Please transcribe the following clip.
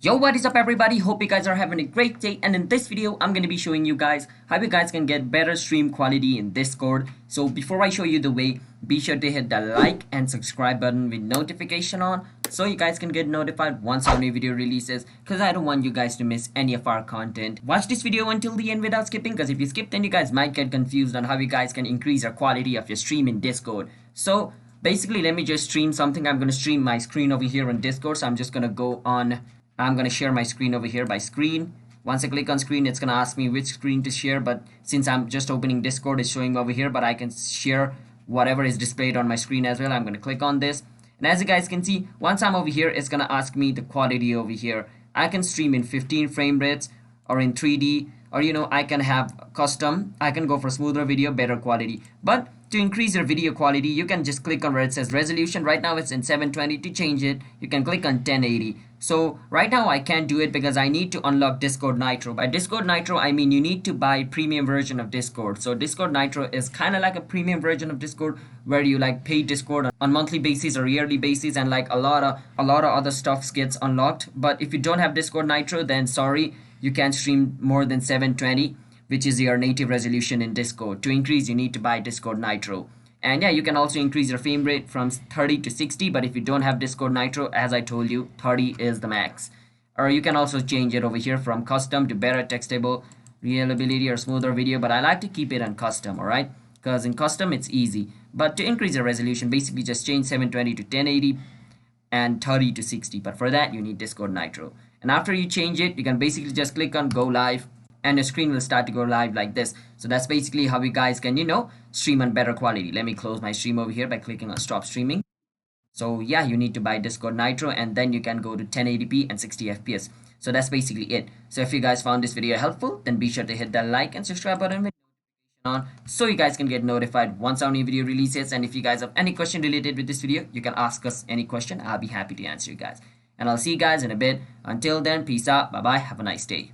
Yo, what is up everybody? Hope you guys are having a great day, and in this video I'm going to be showing you guys how you guys can get better stream quality in Discord. So before I show you the way, be sure to hit the like and subscribe button with notification on so you guys can get notified once our new video releases, because I don't want you guys to miss any of our content. Watch this video until the end without skipping, because if you skip then you guys might get confused on how you guys can increase your quality of your stream in Discord. So basically, let me just stream something. I'm going to stream my screen over here on Discord. So I'm just going to go on, I'm going to share my screen over here by screen. Once I click on screen, it's going to ask me which screen to share, but since I'm just opening Discord, it's showing over here, but I can share whatever is displayed on my screen as well. I'm going to click on this, and as you guys can see, once I'm over here, it's going to ask me the quality over here. I can stream in 15 frame rates or in 3D, or I can have custom. I can go for smoother video, better quality. But to increase your video quality, you can just click on where it says resolution. Right now it's in 720. To change it, you can click on 1080. So right now I can't do it because I need to unlock Discord Nitro. By Discord Nitro, I mean you need to buy premium version of Discord. So Discord Nitro is kind of like a premium version of Discord, where you like pay Discord on monthly basis or yearly basis, and like a lot of other stuff gets unlocked. But if you don't have Discord Nitro, then sorry, you can't stream more than 720, which is your native resolution in Discord. To increase, you need to buy Discord Nitro. And yeah, you can also increase your frame rate from 30 to 60, but if you don't have Discord Nitro, as I told you, 30 is the max. Or you can also change it over here from custom to better textable reliability or smoother video, but I like to keep it on custom, alright? Because in custom it's easy. But to increase the resolution, basically just change 720 to 1080 and 30 to 60, but for that you need Discord Nitro. And after you change it, you can basically just click on go live, and your screen will start to go live like this. So that's basically how you guys can stream on better quality. Let me close my stream over here by clicking on stop streaming. So yeah, you need to buy Discord Nitro, and then you can go to 1080p and 60 fps. So that's basically it. So if you guys found this video helpful, then be sure to hit that like and subscribe button with on so you guys can get notified once our new video releases. And if you guys have any question related with this video, you can ask us any question. I'll be happy to answer you guys, and I'll see you guys in a bit. Until then, peace out, bye bye, have a nice day.